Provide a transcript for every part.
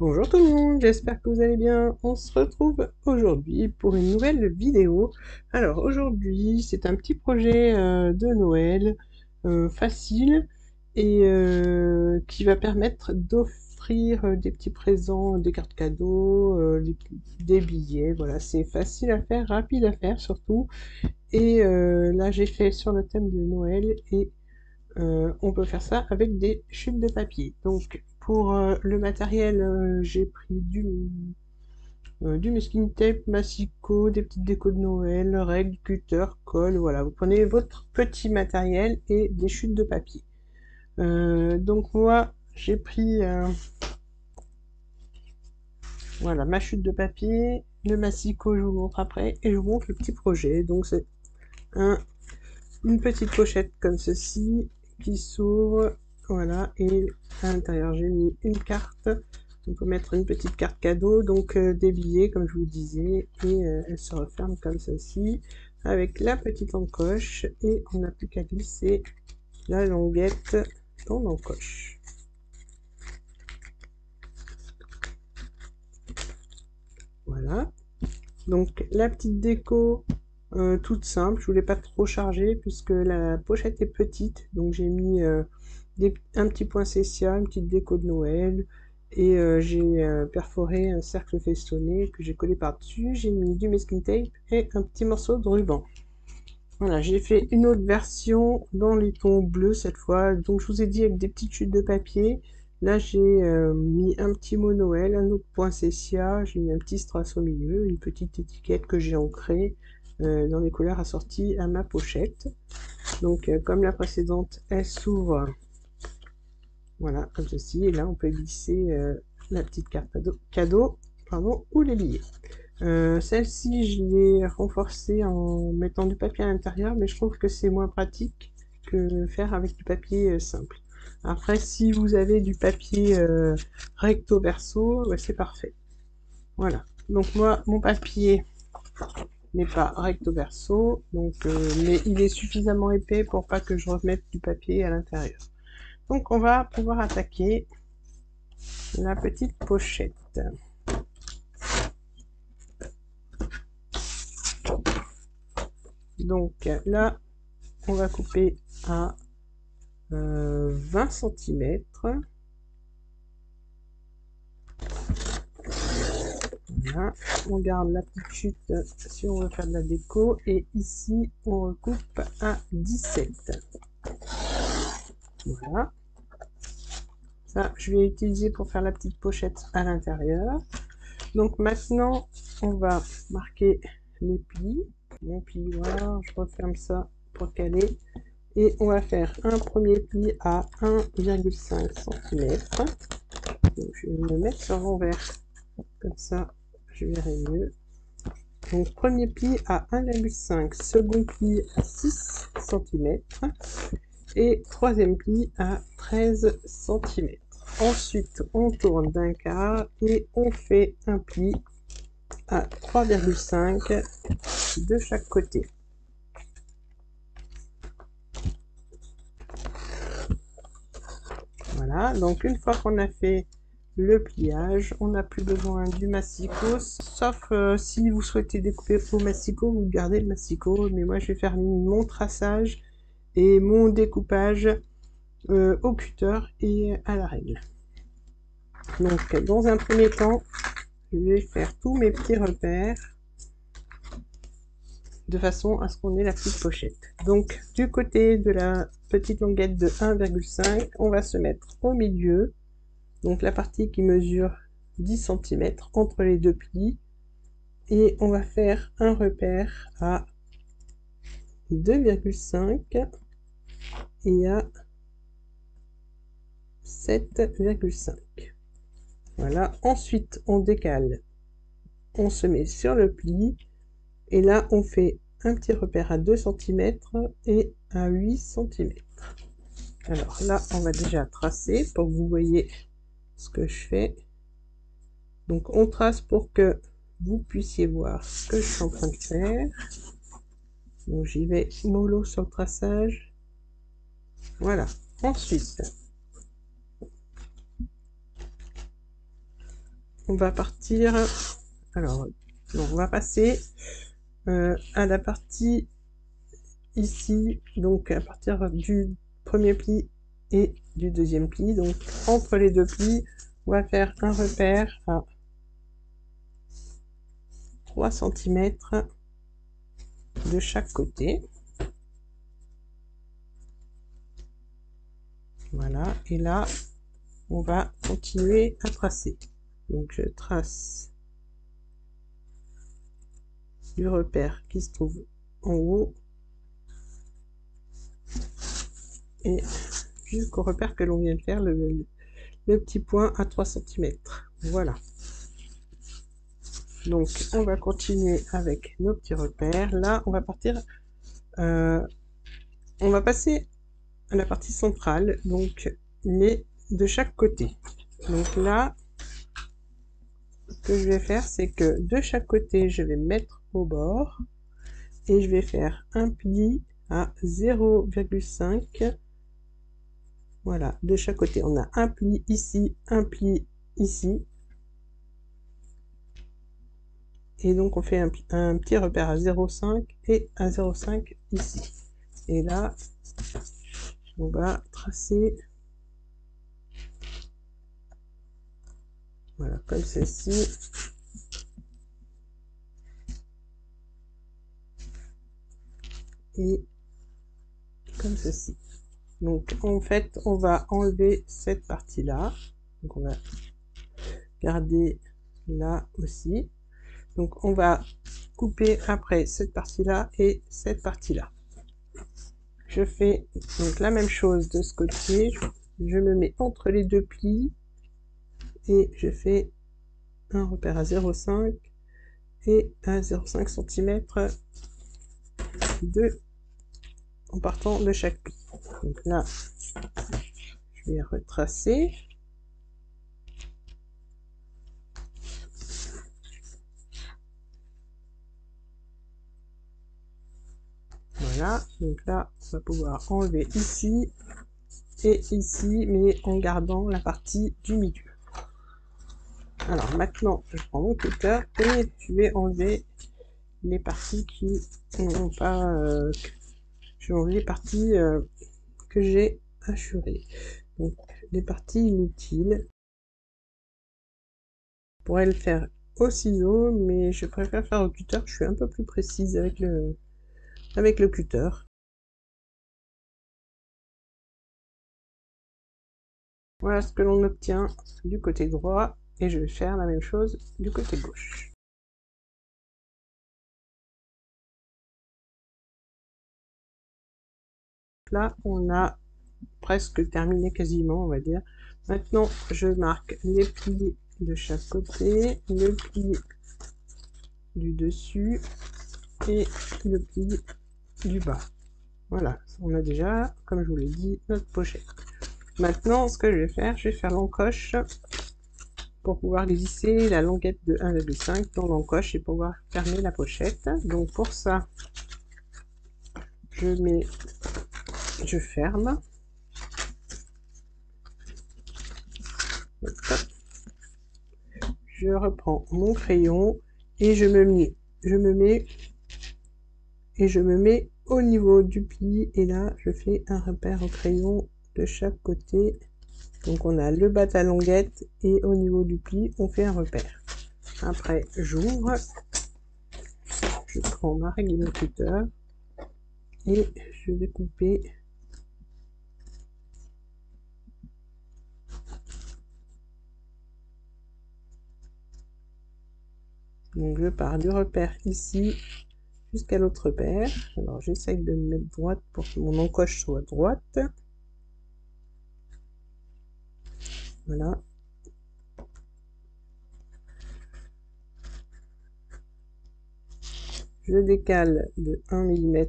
Bonjour tout le monde, j'espère que vous allez bien. On se retrouve aujourd'hui pour une nouvelle vidéo. Alors aujourd'hui, c'est un petit projet de Noël facile et qui va permettre d'offrir des petits présents, des cartes cadeaux, des billets. Voilà, c'est facile à faire, rapide à faire surtout. Et là, j'ai fait sur le thème de Noël et on peut faire ça avec des chutes de papier. Donc pour le matériel, j'ai pris du masking tape, massicot, des petites décos de Noël, règles, cutter, colle, voilà. Vous prenez votre petit matériel et des chutes de papier. Donc moi, j'ai pris voilà, ma chute de papier, le massicot, je vous montre après, et je vous montre le petit projet. Donc c'est une petite pochette comme ceci qui s'ouvre, voilà, et à l'intérieur j'ai mis une carte. On peut mettre une petite carte cadeau, donc des billets comme je vous disais, et elle se referme comme ceci avec la petite encoche, et on n'a plus qu'à glisser la languette dans l'encoche. Voilà, donc la petite déco toute simple, je voulais pas trop charger puisque la pochette est petite, donc j'ai mis un petit point Cécia, une petite déco de Noël, et j'ai perforé un cercle festonné que j'ai collé par dessus. J'ai mis du masking tape et un petit morceau de ruban. Voilà, j'ai fait une autre version dans les tons bleus cette fois, donc je vous ai dit avec des petites chutes de papier. Là j'ai mis un petit mot Noël, un autre point Cécia, j'ai mis un petit strass au milieu, une petite étiquette que j'ai ancrée dans les couleurs assorties à ma pochette. Donc comme la précédente, elle s'ouvre, voilà, comme ceci, et là on peut glisser la petite carte cadeau, pardon, ou les billets. Celle-ci, je l'ai renforcée en mettant du papier à l'intérieur, mais je trouve que c'est moins pratique que faire avec du papier simple. Après, si vous avez du papier recto verso, ouais, c'est parfait. Voilà. Donc moi, mon papier n'est pas recto verso, donc, mais il est suffisamment épais pour pas que je remette du papier à l'intérieur. Donc on va pouvoir attaquer la petite pochette. Donc là, on va couper à 20 cm. Voilà. On garde la petite chute si on veut faire de la déco. Et ici, on recoupe à 17. Voilà. Ça, je vais utiliser pour faire la petite pochette à l'intérieur. Donc maintenant, on va marquer les plis. Mon plioir, je referme ça pour caler. Et on va faire un premier pli à 1,5 cm. Donc je vais me mettre sur l'envers, comme ça je verrai mieux. Donc premier pli à 1,5, second pli à 6 cm et troisième pli à 13 cm. Ensuite on tourne d'un quart et on fait un pli à 3,5 de chaque côté. Voilà, donc une fois qu'on a fait le pliage, on n'a plus besoin du massicot, sauf si vous souhaitez découper au massicot, vous gardez le massicot, mais moi je vais faire mon traçage et mon découpage au cutter et à la règle. Donc dans un premier temps, je vais faire tous mes petits repères de façon à ce qu'on ait la petite pochette. Donc du côté de la petite languette de 1,5, on va se mettre au milieu, donc la partie qui mesure 10 cm entre les deux plis, et on va faire un repère à 2,5 et à 7,5. Voilà, ensuite on décale, on se met sur le pli, et là on fait un petit repère à 2 cm et à 8 cm. Alors là on va déjà tracer pour que vous voyez ce que je fais. Donc on trace pour que vous puissiez voir ce que je suis en train de faire. Donc j'y vais mollo sur le traçage. Voilà. Ensuite, on va partir... Alors, non, on va passer à la partie ici, donc à partir du premier pli et du deuxième pli. Donc, entre les deux plis, on va faire un repère à 3 cm de chaque côté. Voilà, et là, on va continuer à tracer. Donc, je trace du repère qui se trouve en haut et jusqu'au repère que l'on vient de faire, le petit point à 3 cm. Voilà. Donc, on va continuer avec nos petits repères. Là, on va partir... on va passer à la partie centrale, donc, mais de chaque côté. Donc là, ce que je vais faire, c'est que de chaque côté, je vais mettre au bord et je vais faire un pli à 0,5. Voilà, de chaque côté. On a un pli ici, un pli ici. Et donc, on fait un petit repère à 0,5 et à 0,5 ici. Et là, on va tracer, voilà, comme ceci. Et comme ceci. Donc, en fait, on va enlever cette partie-là. Donc, on va garder là aussi. Donc, on va couper après cette partie-là et cette partie-là. Je fais donc la même chose de ce côté. Je me mets entre les deux plis et je fais un repère à 0,5 et à 0,5 cm en partant de chaque pli. Donc là, je vais retracer. Voilà, donc là, on va pouvoir enlever ici et ici, mais en gardant la partie du milieu. Alors maintenant, je prends mon cutter et je vais enlever les parties qui n'ont pas... je vais enlever les parties que j'ai hachurées. Donc, les parties inutiles. Je pourrais le faire au ciseau, mais je préfère faire au cutter. Je suis un peu plus précise avec le cutter. Voilà ce que l'on obtient du côté droit et je vais faire la même chose du côté gauche. Là, on a presque terminé quasiment, on va dire. Maintenant, je marque les plis de chaque côté, le pli du dessus et le pli du bas. Voilà, on a déjà, comme je vous l'ai dit, notre pochette. Maintenant, ce que je vais faire l'encoche pour pouvoir glisser la languette de 1,5 dans l'encoche et pouvoir fermer la pochette. Donc pour ça, je ferme. Je reprends mon crayon et je me mets au niveau du pli et là je fais un repère au crayon de chaque côté. Donc on a le bas de la languette et au niveau du pli on fait un repère. Après j'ouvre, je prends ma règle de cutter et je vais couper donc je pars du repère ici jusqu'à l'autre repère. Alors j'essaye de me mettre droite pour que mon encoche soit droite. Voilà. Je décale de 1 mm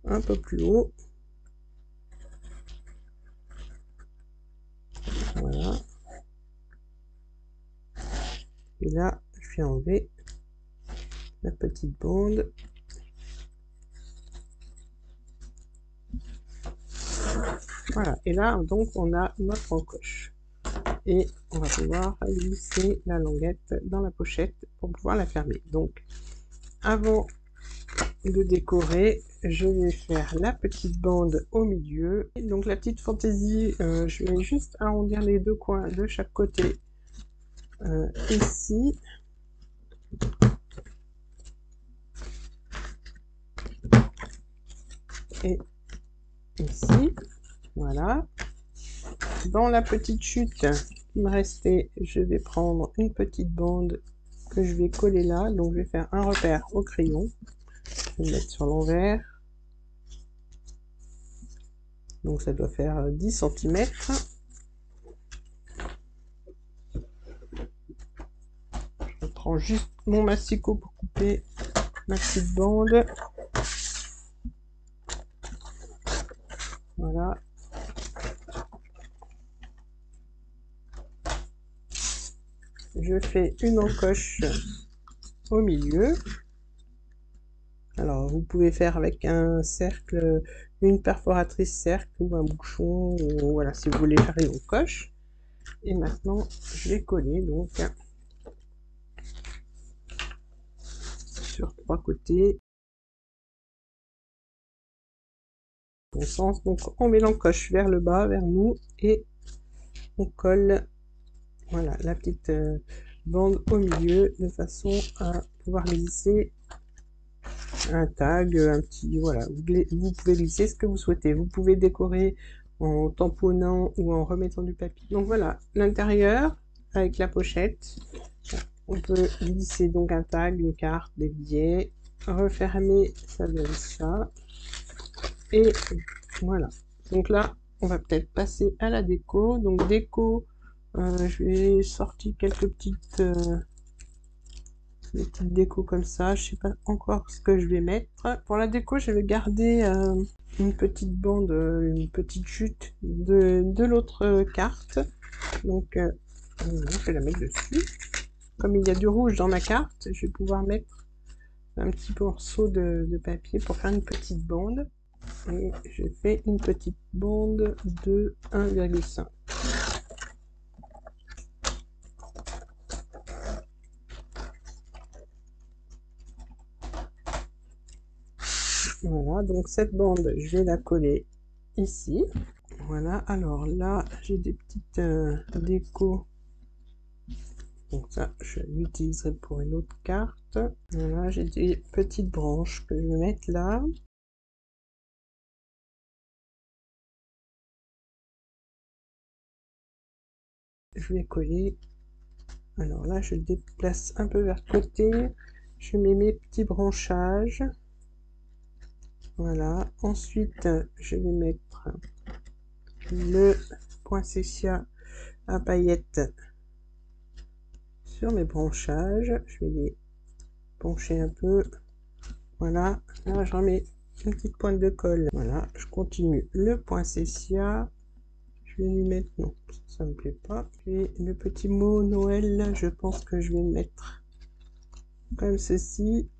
un peu plus haut. Voilà. Et là, je vais enlever la petite bande. Voilà. Et là, donc, on a notre encoche. et on va pouvoir glisser la languette dans la pochette pour pouvoir la fermer. Donc avant de décorer, je vais faire la petite bande au milieu. Et donc la petite fantaisie, je vais juste arrondir les deux coins de chaque côté ici. Et ici, voilà. Dans la petite chute qui me restait, je vais prendre une petite bande que je vais coller là. Donc je vais faire un repère au crayon. Je vais le mettre sur l'envers. Donc ça doit faire 10 cm. Je prends juste mon masticot pour couper ma petite bande. Voilà. Je fais une encoche au milieu. Alors vous pouvez faire avec un cercle, une perforatrice cercle ou un bouchon, ou voilà, si vous voulez faire une encoche. Et maintenant je vais coller donc sur 3 côtés. Bon sens, donc on met l'encoche vers le bas, vers nous, et on colle, voilà, la petite bande au milieu de façon à pouvoir glisser un tag, un petit, voilà, vous pouvez glisser ce que vous souhaitez. Vous pouvez décorer en tamponnant ou en remettant du papier. Donc voilà, l'intérieur avec la pochette. On peut glisser donc un tag, une carte, des billets, refermer, ça donne ça. Et voilà. Donc là, on va peut-être passer à la déco. Donc déco, je vais sortir quelques petites déco comme ça. Je sais pas encore ce que je vais mettre. Pour la déco, je vais garder une petite bande, une petite chute de l'autre carte. Donc je vais la mettre dessus. Comme il y a du rouge dans ma carte, je vais pouvoir mettre un petit morceau de papier pour faire une petite bande. Et je fais une petite bande de 1,5. Voilà, donc cette bande, je vais la coller ici. Voilà, alors là, j'ai des petites décos. Donc ça, je l'utiliserai pour une autre carte. Voilà, j'ai des petites branches que je vais mettre là. Je vais coller. Alors là, je déplace un peu vers le côté. Je mets mes petits branchages. Voilà. Ensuite, je vais mettre le poinsettia à paillettes sur mes branchages. Je vais les pencher un peu. Voilà. Là, je remets une petite pointe de colle. Voilà. Je continue le poinsettia. Je vais lui mettre, non, ça me plaît pas. Et le petit mot Noël, je pense que je vais le mettre comme ceci.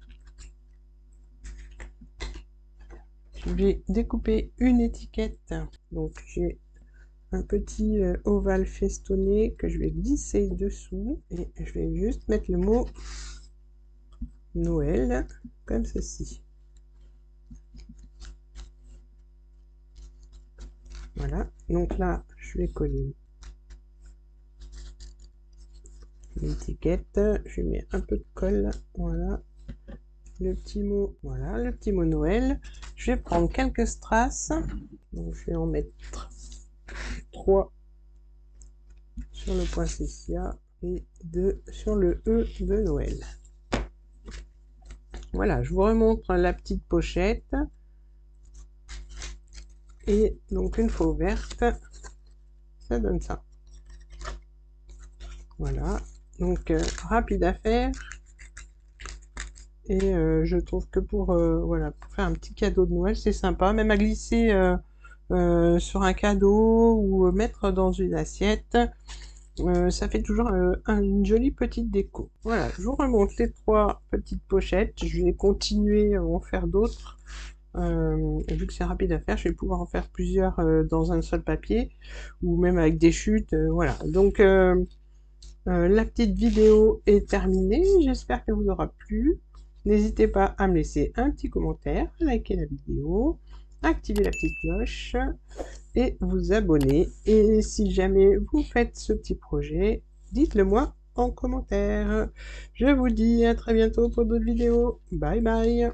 Je vais découper une étiquette. Donc j'ai un petit ovale festonné que je vais glisser dessous. Et je vais juste mettre le mot Noël comme ceci. Voilà. Donc là, je vais coller l'étiquette. Je mets un peu de colle. Voilà. Le petit mot, voilà, le petit mot Noël. Je vais prendre quelques strass. Donc je vais en mettre 3 sur le poinsettia et 2 sur le E de Noël. Voilà, je vous remontre la petite pochette. Et donc une fois ouverte, ça donne ça. Voilà, donc rapide à faire. Et je trouve que voilà, pour faire un petit cadeau de Noël, c'est sympa, même à glisser sur un cadeau ou mettre dans une assiette. Ça fait toujours une jolie petite déco. Voilà, je vous remonte les 3 petites pochettes. Je vais continuer à en faire d'autres Vu que c'est rapide à faire, je vais pouvoir en faire plusieurs dans un seul papier, ou même avec des chutes, voilà. Donc la petite vidéo est terminée, j'espère qu'elle vous aura plu. N'hésitez pas à me laisser un petit commentaire, liker la vidéo, activer la petite cloche et vous abonner. Et si jamais vous faites ce petit projet, dites-le moi en commentaire. Je vous dis à très bientôt pour d'autres vidéos. Bye bye.